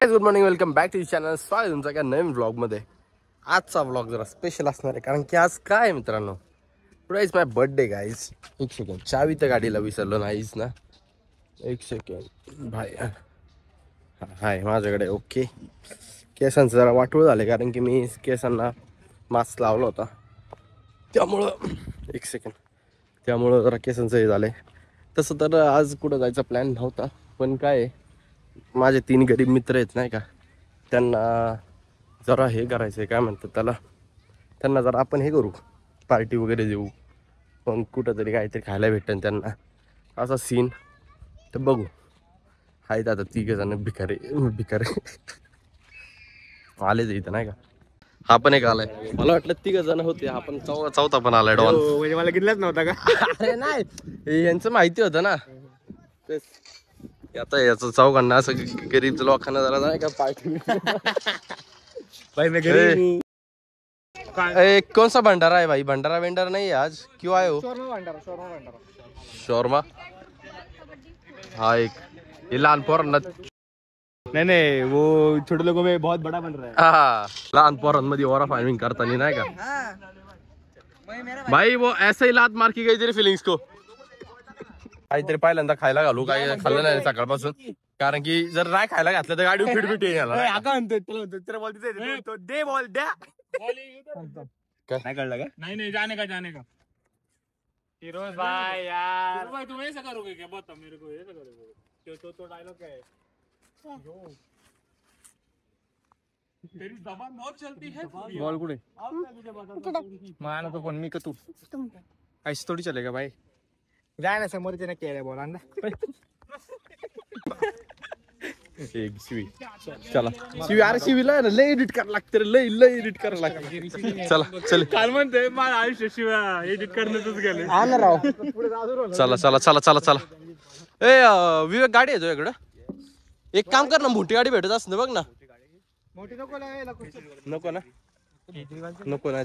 Good morning, welcome back to channel. स्वागत तुमचा एका नवीन व्लॉगमध्ये. आजचा व्लॉग जरा स्पेशल असणार आहे कारण की आज काय मित्रांनो, today is my birthday guys. एक सेकंड, चावी तर गाडीला विसरलो नाहीच ना. एक सेकंड भाई, हाय माझ्याकडे. ओके, केसांचं जरा वाटोळ झाले कारण की मी केसांना मास्क लावला होता, त्यामुळं एक सेकंड, त्यामुळं जरा केसांचं हे झालंय. तसं तर आज कुठं जायचा प्लॅन नव्हता, पण काय माझे 3 गरीब मित्र आहेत नाही का, त्यांना जरा हे करायचं आहे, काय म्हणतात त्याला, त्यांना जरा आपण हे करू, पार्टी वगैरे देऊ, पण कुठंतरी काहीतरी खायला भेटेल त्यांना, असा सीन. तर बघू. आहेत आता 3 जण भिकारी आलेच इथं नाही का. हा पण एक आलाय, मला वाटलं 3 जण होते, हा पण चौथा पण आलाय. डॉन म्हणजे मला गिनलाच नव्हता का? अरे नाही, यांचं माहिती होतं ना. आता याचं चौघांना असं गरीब लोकांना जरा नाही का पार्टी. भाई मैं गरीब हूँ. कौन सा भंडारा है भाई? भंडारा वेंडर नहीं है आज, क्यों आए हो? शोरमा. हाँ, एक ये लहान पोरांना, नहीं वो छोटे लोगों में बहुत बड़ा बन रहा है. हा लहान पोरांमध्ये ओरा फार्मिंग करताना नाही का भाई, वो ऐसे ही लात मार की गई तेरी फिलिंग्स को. काहीतरी पहिल्यांदा खायला घालू, काही खाल्लं नाही सकाळपासून, कारण की जर नाही खायला घातलं तर गाडी फिटफिट येईल. नहीं कळलं का? नहीं जाने का फिरोज भाई यार, भाई तुम ऐसा करोगे क्या? बता मेरे को, ऐसा करोगे तो डायलॉग क्या है? तेरी जबान बहुत चलती है. बॉल कुठे? तुझे बता मला तो पण मी का तू ऐसे थोड़ी चलेगा भाई. जाय ना समोर त्याने केलं बॉल आणला. एक शिवी, चला शिवी. अरे शिवीला लय एडिट करायला लागतं रे, लय एडिट करायला लागतं. चला चल, काल म्हणते माझं आयुष्य शिवाय एडिट करण्यातच गेले. आला राव. चला चला चला चला चला. विवेक, गाडी आहे तुझ्याकडं? एक काम कर ना, मोठी गाडी भेटत असं बघ ना. मोठी नको नको ना, नको ना.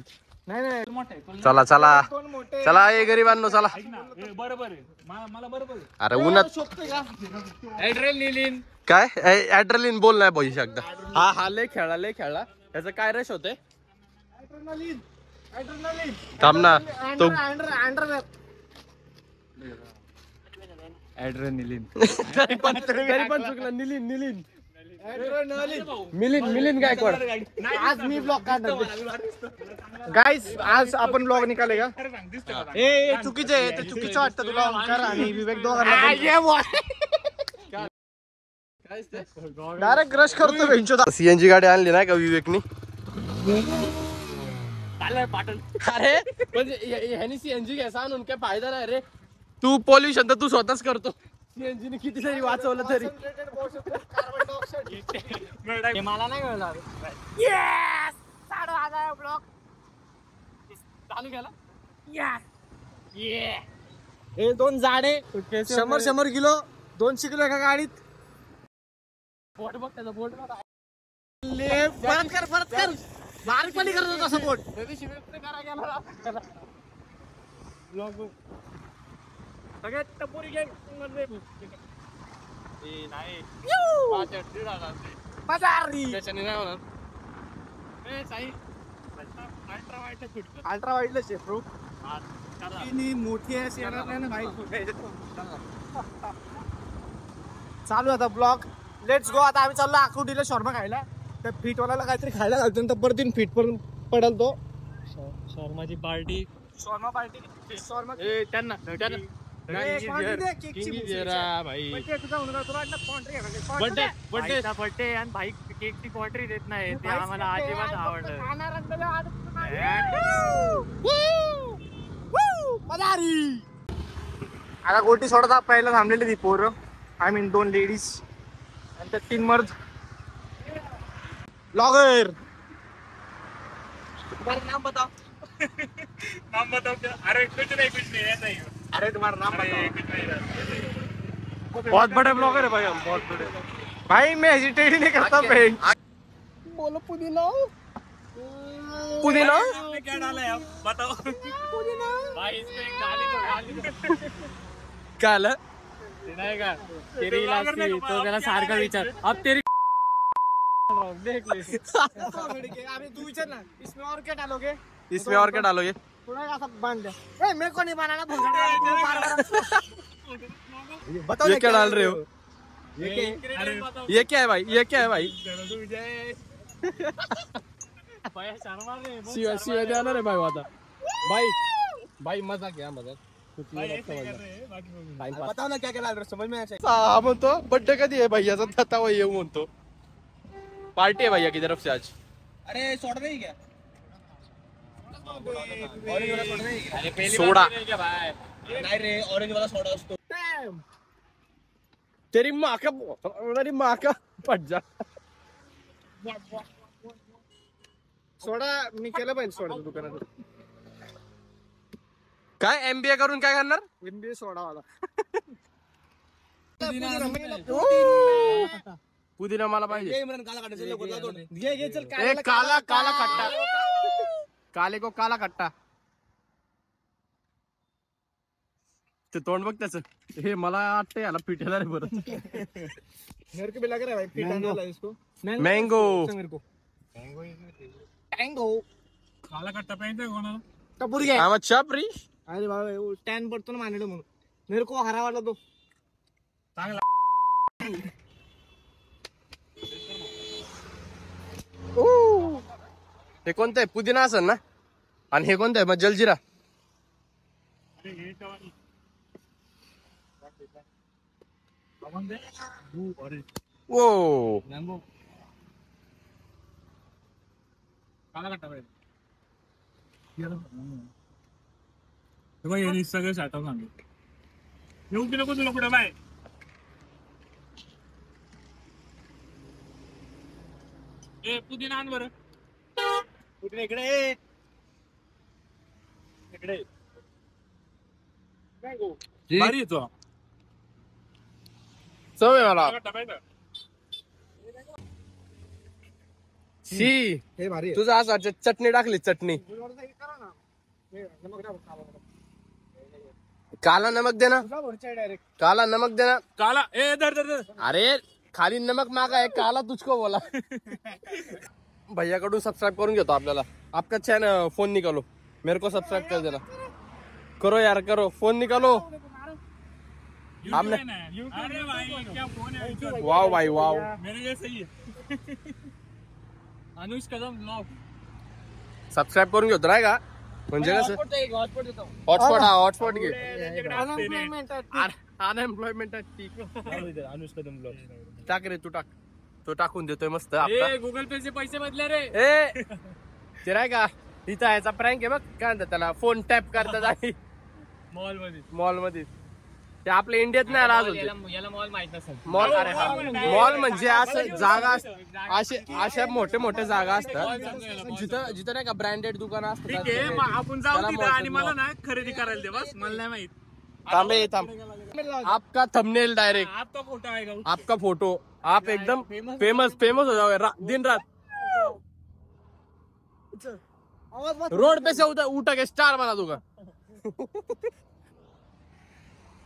नाही चला चला चला, ये गरीबांनो चला. बरोबर आहे, मला बरोबर आहे. अरे उन्हात ऍड्रेनलिन काय ऍड्रेलिन बोल नाही पैसे एकदा. हा लय खेळला. त्याचं काय रश होते? थांब ना तो. ऍड्रेनलिन. तरी पण चुकला. निलिन मिलिन गायकवाड. आज मी ब्लॉग काढणार गाइस. आज आपण ब्लॉग निकालेगा. ए चुकीचं आहे, ते चुकीचं वाटतं तुला. ओंकार आणि विवेक दोघांना डायरेक्ट क्रश करतो बेंचो. सीएनजी गाडी आणली नाही का विवेकनी? अरे म्हणजे ह्यानी सीएनजी घ्यायचा आणून काय फायदा नाही रे. तू पॉल्युशन तर तू स्वतःच करतो. सीएनजी ने किती तरी वाचवलं तरी. मला नाही कळलं. चालू केला. हे 2 जाडे 100 किलो 200 किलो एका गाडीत. बोट बघ त्याचा, बोट बघ. परत कर बारीकपणी करत होता सपोर्ट. सगळ्यात टपोरी गँग मध्ये नाही. त्याच्याने नाही होणार. अल्ट्रा वाईडला शेफ्रो मोठी अशी येणार नाही ना भाई. चालू आता ब्लॉग. Let's go. आता आम्ही चाललो आकुर्डीला शॉर्मा खायला. त्या फिटवाल्याला काहीतरी खायला घालतो, तर परत फिट पण पडेल तो. शॉर्माची पार्टी. Shawarma party. शॉर्मा त्यांना बर्थडे आणि भाई केकची क्वांट्री देत नाही, ते आम्हाला अजिबात आवडलं. आता गोटी सोडता पहिला थांबलेली ती पोरं. आय मीन 2 लेडीज आणि त्या 3 मर्द. ब्लॉगर नाम बताओ. नाम बताओ क्या? अरे कुछ नहीं ऐसा ही. अरे तुम्हारा नाम बहुत बड़े ब्लॉगर है भाई हम, बहुत बड़े. भाई मैं हेजिटेट ही नहीं करता. बोलो पुदीना. क्या डाला है अब बताओ. भाई इसमें एक गाली काय आलं? नाही का तेरी तो त्याला सारखा विचार. अब तेरी देख ले अरे तू विचार ना इसमें और क्या डालोगे इसमें और क्या डालोगे थोड़ा ऐसा बांध दे ए मेरे को नहीं बनाना भूल बताओ ये क्या डाल रहे हो अरे ये क्या है भाई ये क्या है भाई शिवाय देणार आहे भाई आता भाई भाई मजा क्या मजा बताओ ना क्या क्या डाल रहे हो, समझ में आया हा म्हणतो बड्डे कधी आहे भैयाचा ततावा येऊ म्हणतो पार्टी है भैया की तरफ से आज अरे सोडा नहीं क्या ऑरेंज वाला सोडा नहीं क्या अरे पहली सोडा नहीं रे ऑरेंज वाला सोडा उसको तेरी माँ का पट जा सोडा मी केलं पाहिजे सोडा दुकानात काय MBA करून काय करणार एमबीए सोडा वाला पुदिना मला पाहिजे काला घे घे चल एक काला काला खट्टा काले को काला खट्टा ते तोंड बघ त्याच हे मला वाटतं याला पिठेला रे बरं मेरे को भी लग रहा है भाई पीटा डाला इसको मँगो मेरे को टैंगो काला कट्टा पहनते कोणाला टपूर घे आम चापरी अरे बाबा वो टॅन पडतो ना मानेलो म्हणून मेरे को हरा वाला दो चांगला हे कोणतं आहे पुदिना असेल ना आणि हे कोणतं आहे मग जलजिरा अरे हे कवानी ओ मँगो काला कट्टा पाहिजे यांनी सगळं साठव सांगितलं येऊ की नको तुला कुठं बाय ए पुदिना आण बरं पुदिना इकडे इकडे मँगो भारी येतो चव आहे मला कट्टा पाहिजे शी हे भारी तुझं असं चटणी टाकली चटणी करा ना हे नमक टाक काला नमक देना तुझा भरचा डायरेक्ट काला नमक देना काला ए दर दर दर अरे खाली नमक मागा है काला तुझको बोला भैया कडून सबस्क्राइब करून घेतो आपल्याला आपका चैनल फोन निकालो मेरे को सब्सक्राइब कर देना करो यार करो फोन निकालो अरे भाई क्या फोन है वाव भाई वाव मेरे लिए सही है अनुष कदम ब्लॉग सबस्क्राइब करून घेतो नाही का म्हणजे कसं हॉटस्पॉट देतो हॉटस्पॉट हा हॉटस्पॉट घे unemployment unemployment Anush Kadam blog टाक रे तू टाक तो टाकून देतोय मस्त आपला ए गुगल पे से पैसे बदले रे ए ते नाही का इथं याचा प्रँक आहे बघ काय म्हणतात त्याला फोन टॅप करतात आणि मॉल मध्ये मॉल मध्ये ते आपल्या इंडियात नाही आला अजून याला मॉल माहित नसेल मॉल अरे हा मॉल म्हणजे असं जागा असे अशा मोठे मोठे जागा असतात जिथं जिथं नाही का ब्रँडेड दुकान ठीक आहे असतात मग आपण जाऊ त्याला तिथं mall आणि मला ना खरेदी करायला दे बस मला नाही माहित थांबे थांब आपका थंबनेल डायरेक्ट आपका फोटो आएगा आपका फोटो आप एकदम फेमस फेमस हो जाओगे दिन रात रोड पे से उठा के स्टार बना दूंगा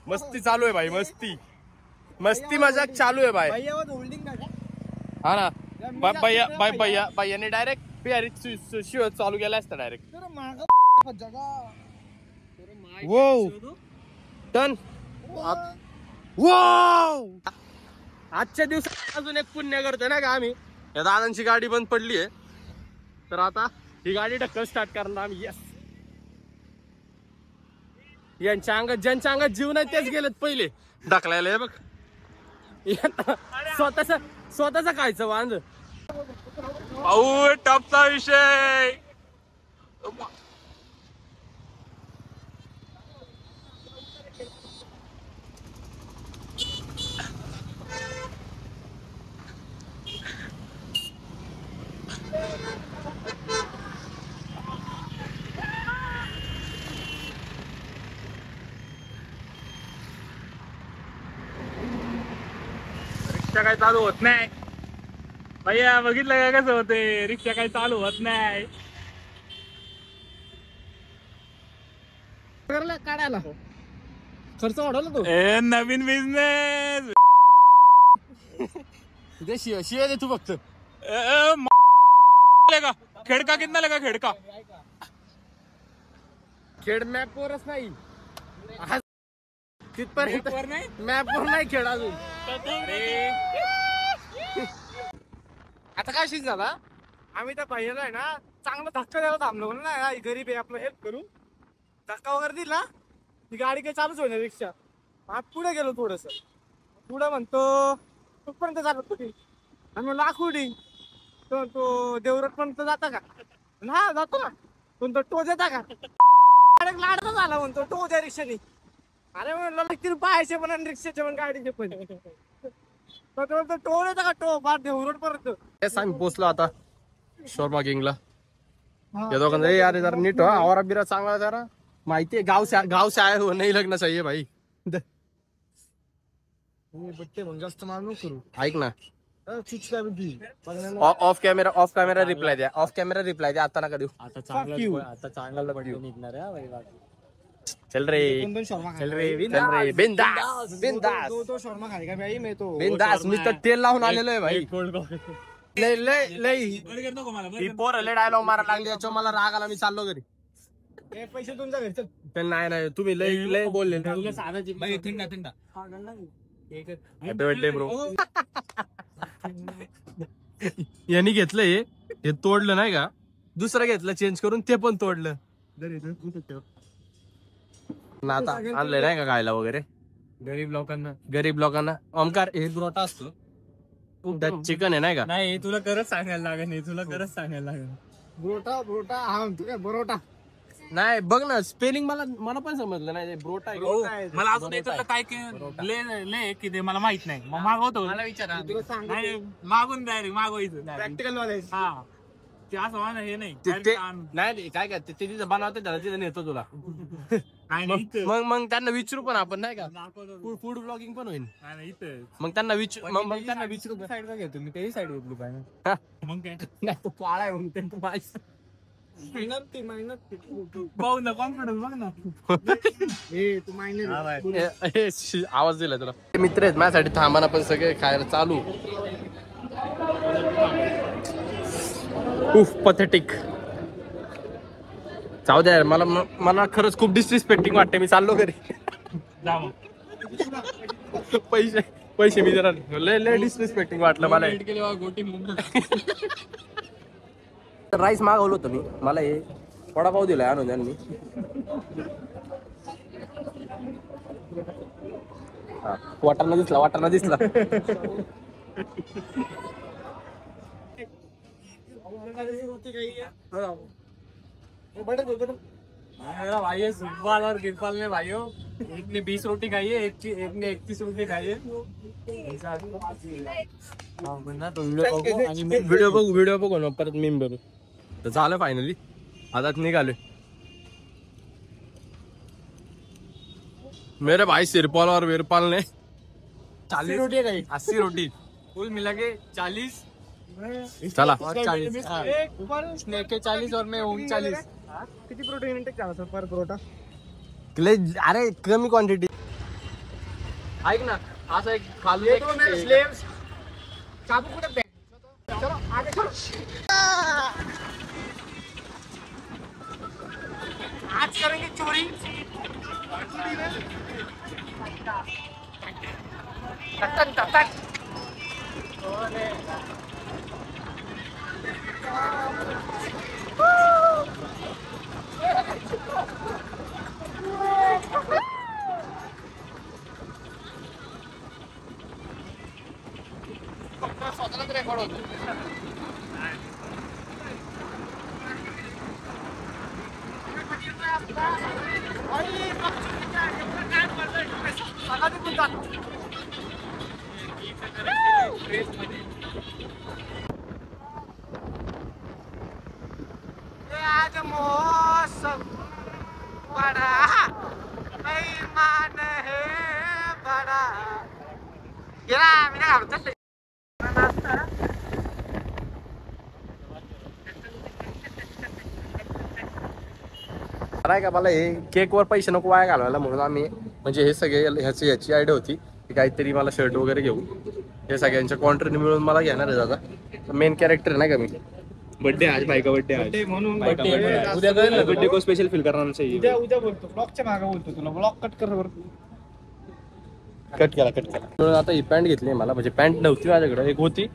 मस्ती चालू आहे भाई मस्ती मस्ती मजाक चालू आहे भाई भैया वो होल्डिंग का हा ना भैयाने डायरेक्ट पियारी शिव चालू केला असता डायरेक्ट तेरा माग जगह वो टन वो आजच्या दिवसात अजून एक पुण्य करतोय ना का आम्ही या दादांची गाडी बंद पडली आहे तर आता ही गाडी ढक्कल स्टार्ट करणार आम्ही यस यांच्या अंगात ज्यांच्या अंगात जीव नाही तेच गेलेत पहिले ढकलायला हे बघ स्वतःचा खायचं वांद भाऊ टॉपचा विषय रिक्षा काय चालू होत नाही भैया बघितलं का कसं होते रिक्षा काही चालू होत नाही काढायला खर्च वाढवला तो ए नवीन बिझनेस ते शिव दे तू फक्त लेगा खेड़का कितना लेगा खेड़का खेड मॅप वरच नाही तिथपर्यंत मॅप वर नाही खेळ अजून. आता काय सीन झाला आम्ही त्या पाहिजे आहे ना चांगला धक्का द्यायला थांबलो म्हणून ना गरीब आहे आपलं हेल्प करू धक्का वगैरे दिला ती गाडी काही चालूच होईल रिक्षा आज पुढे गेलो थोडस पुढे म्हणतो कुठपर्यंत चालत होती आणि म्हणलं आखुडी तो देवरट पर्यंत जाता का हा जातो ना पण तो टोच येता का लाडचा झाला म्हणतो टोच आहे रिक्षाने अरे म्हणलं किती पाहायचे पण आणि रिक्षाचे पण गाडीचे पण टोल येता का टो फार देवरट पर्यंत तेच आम्ही पोहोचलो आता शोरमा किंगला. या दोघांना अरे जरा नीट हो आवारा बिरा चांगला जरा माहिती आहे गाव से आए हो नाही लग्न चाहिए भाई. बट्टे मग जास्त मार नको करू ऐक ना आता ऑफ कॅमेरा रिप्लाय द्या आता नका देऊ. आता चांगला निघणार चल रे बिंदास तो शर्मा खाली का भाई मी तो बिंदास मी तर तेल लावून आलेलो आहे भाई. लय पोर लय डायलॉग मारा लागली याच्यावर मला राग आला मी चाललो घरी. पैसे तुमच्या घरी चल नाही तुम्ही लय बोलले ब्रो. यांनी घेतलंय हे तोडलं नाही का दुसरं घेतलं चेंज करून ते पण तोडलं ना आता आणलंय नाही का खायला वगैरे गरीब लोकांना ओमकार हे ब्रोटा असतो चिकन आहे नाही का. नाही तुला खरंच सांगायला लागेल ब्रोटा हा म्हणतो काय बरोटा नाही बघ ना स्पेलिंग मला पण समजलं नाही ब्रोटा आहे. मला अजून याच्यातलं काय ले की ते मला माहित नाही मग मागवतो मला विचारा मागून डायरेक्ट मागवायचं प्रॅक्टिकल नॉलेज हा ते असं म्हणा हे नाही नाही काय काय ते तिथं बनवते त्याला तिथं नेतो तुला मग त्यांना विचारू पण आपण नाही का फूड ब्लॉगिंग पण होईल मग त्यांना विचारू साईड का घेतो मी त्याही साईड घेतली पाहिजे मग काय नाही तो पाळा आहे म्हणून पाहू ना कॉन्फिडन्स बघ ना आवाज दिला तुला मित्र आहेत माझ्यासाठी थांबाना पण सगळे खायला चालू. उफ पथेटिक जाऊ द्या मला खरंच खूप डिसरिस्पेक्टिंग वाटते मी चाललो घरी. पैसे मी जरा लय डिसरिस्पेक्टिंग वाटलं मला. राईस मागवलं होतं मी मला हे वडापाव दिलाय आणून त्यांनी वाटाणा दिसला भाई सुखपाल और गिरपाल ने भाइयों एक ने 20 रोटी खाई है एक ने 31 रोटी खाई है. व्हिडिओ बघू ना परत मी बघू तर झालं फायनली आता निघालोय. मेरे भाई सिरपाल और वीरपाल ने 40 रोटी है 80 रोटी कुल मिला के 40 चला 40 के 40 और मैं 39. किती प्रोटीन इंटेक झाला सर पर परोटा अरे कमी क्वांटिटी. ऐक ना असं एक खालून स्लेव्स चाबू कुठे चलो आगे चलो आज करेंगे चोरी स्वतःच रेकॉर्ड होतो. आज मौसम बड़ा बेईमान है बड़ा गेला मी ना घालतो नाही का मला हे केक वर पैसे नको वाया घालवायला म्हणून आम्ही म्हणजे हे सगळे ह्याची आयडिया होती की काहीतरी मला शर्ट वगैरे घेऊ हे सगळ्यांच्या कॉन्ट्रीने मिळून मला घेणार आहे दादा. मेन कॅरेक्टर नाही का मी. बर्थडे आज भाई का बर्थडे आज ते म्हणून उद्या कळलं ना बर्थडे को स्पेशल फील करना चाहिए. उद्या बोलतो ब्लॉगच्या मागे बोलतो तुला ब्लॉग कट कर बरं. कट केला. आता ही पॅन्ट घेतली मला, म्हणजे पॅन्ट नव्हती माझ्याकडे, एक होती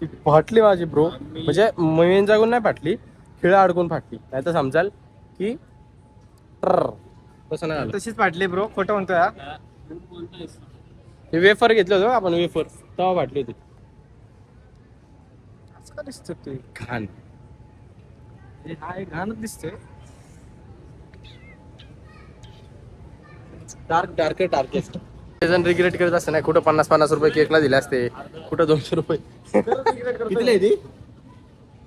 ती फाटली माझी ब्रो. म्हणजे मेन जागून नाही फाटली, खिळा अडकून फाटली. नाही तर समजाल की तसं नाही आलं. तशीच फाटली ब्रो, खोटं म्हणतोय हा. हे वेफर घेतलं होतं आपण, वेफर तेव्हा फाटली होती. असं का दिसतोय तू? घाण. हा एक घाणच दिसतोय. डार्केस्ट जण रिग्रेट करत असते नाही, कुठं 50 रुपये केकला दिले असते, कुठं 200 रुपये. किती आहे ती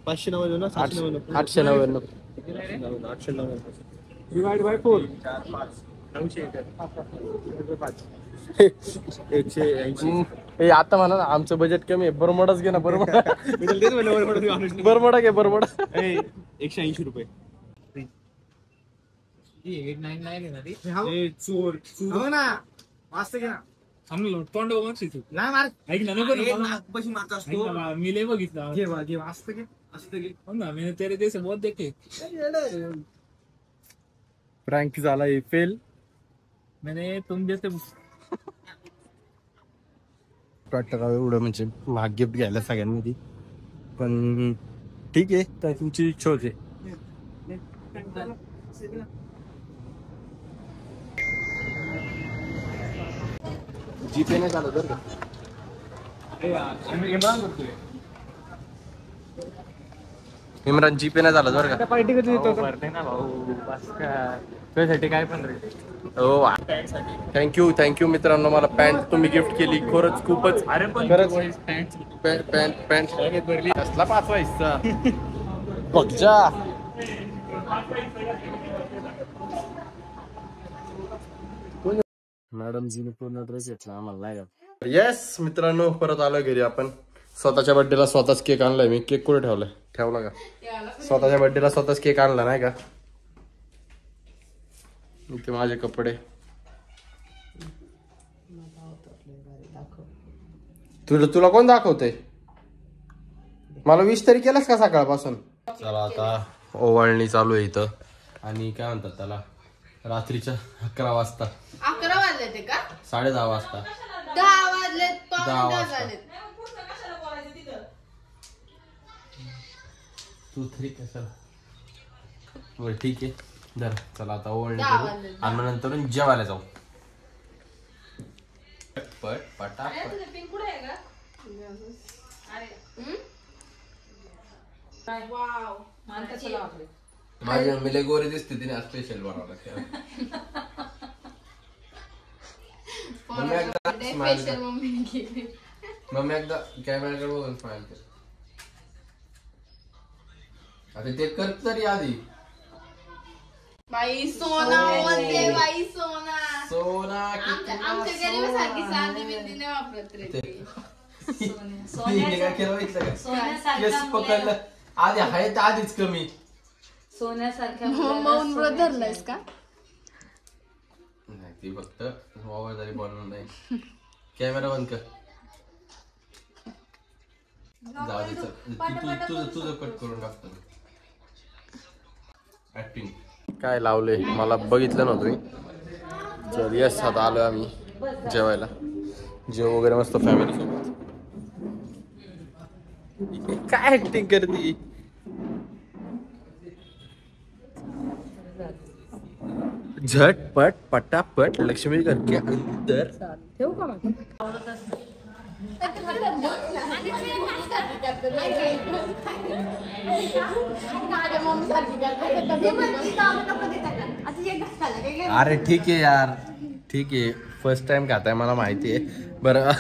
599 ना 799 899. 899 डिवाइड बाय 4. 180. हे आता म्हणा ना आमचं बजेट कमी आहे, बरमोडाच घे ना. बरमोडा मी तर तेच म्हणलं बरमोडा घे, बरमोडा. 180 रुपये. चोर हो ना, मस्त घे ना. तोंड नाही मार. ऐक ना नको ना, मी लय बघितलं. घे मस्त घे. हो ना, मी तेरे जैसे बहुत देखे. प्रँक झाला हे फेल. मैंने तुम जैसे वाटतं एवढं म्हणजे महाग गिफ्ट घ्यायला सगळ्यांनी, पण ठीक आहे, तर तुमची इच्छा होते. जीपे नाही चालत बरं का. इम्रान जीपे नाही झालं बरं का. पार्टी कधी देतो? ना भाऊ, बस का तुझ्यासाठी काय पण रे. हो, थँक्यू मित्रांनो. मला पॅन्ट तुम्ही गिफ्ट केली, खरंच खूपच. अरे पण खरंच पॅन्ट पॅन्ट कसला 5 हिस्सा बघजा. मॅडम जीने पूर्ण ड्रेस घेतला आम्हाला नाही का. येस मित्रांनो, परत आलो घरी. आपण स्वतःच्या बर्थडेला स्वतःच केक आणलाय. मी केक कुठे ठेवला का. स्वतःच्या बर्थडेला स्वतःच केक आणला नाही का. इथे माझे कपडे. तुला कोण दाखवतंय. मला विश तरी केलंस का सकाळपासून. चला आता ओवाळणी चालू आहे इथं. आणि काय म्हणतात त्याला, रात्रीच्या 11 वाजता. 11 वाजले ते का? 10:30 वाजता. 10 वाजले. 10 वाजता. 2 3 कशाला. बरं ठीक आहे, धर. चला आता ओवाळणी करू आणि मग नंतर जेवायला जाऊ. पटापट. माझी मम्मी लय गोरी दिसते, तिने स्पेशल बनवलं. मम्मी एकदा कॅमेराकडे बघून स्माइल कर. आता ते कर तरी आधी. बाई सोना म्हणते, बाई सोना. सोना आमच्या गरीबासारखी साधी बिंदी नाही वापरत रे ती. काय केलं माहितलं का, केस पकडलं आधी आहे तर आधीच कमी. सोन्यासारख्या मौन व्रत धरलंयस का. नाही ती फक्त मोबाईल तरी बनवून नाही. कॅमेरा बंद कर. जाऊ दे चल, तुझं कट करून टाकतो. ऍक्टिंग काय लावले मला बघितलं नव्हतं मी. चल यस, आता आलो आम्ही जेवायला. जेव वगैरे मस्त फॅमिली सोबत. काय ऍक्टिंग करते. झटपट पटापट लक्ष्मी करके अंदर. ठेवू का मग. अरे ठीक आहे यार, ठीक आहे. फर्स्ट टाइम खाताय मला माहिती आहे. बरं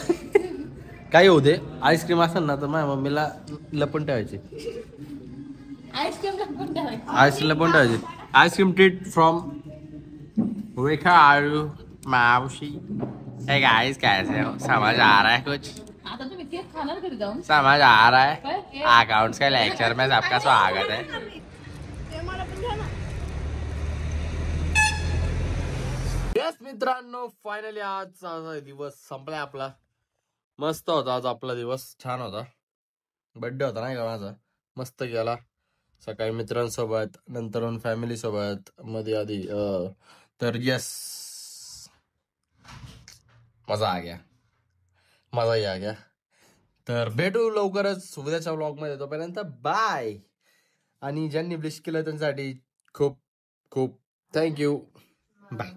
काही होऊ दे. आईस्क्रीम असेल ना तर माझ्या मम्मीला लपून ठेवायची. आईस्क्रीम लपून ठेवायची. आईस्क्रीम ट्रीट फ्रॉम रेखा आरू मावशी. Hey guys, कैसे हो? समझ आ रहा है कुछ? आता तुम्ही केक खाणार घरी जाऊन. समझ आ रहा है. अकाउंट्स के लेक्चर में सबका स्वागत है. यस मित्रांनो, फायनली आजचा दिवस संपलाय आपला. मस्त होता आज आपला दिवस, छान होता. बर्थडे होता नाही का माझा, मस्त गेला. सकाळी मित्रांसोबत, नंतर फॅमिली सोबत, मध्ये आधी तर यस, मजा आ गया, मजाही आ गया. तर भेटू लवकरच उद्याच्या व्लॉग मध्ये, तोपर्यंत बाय. आणि ज्यांनी ब्लिश केलं त्यांच्यासाठी खूप खूप थँक्यू, बाय.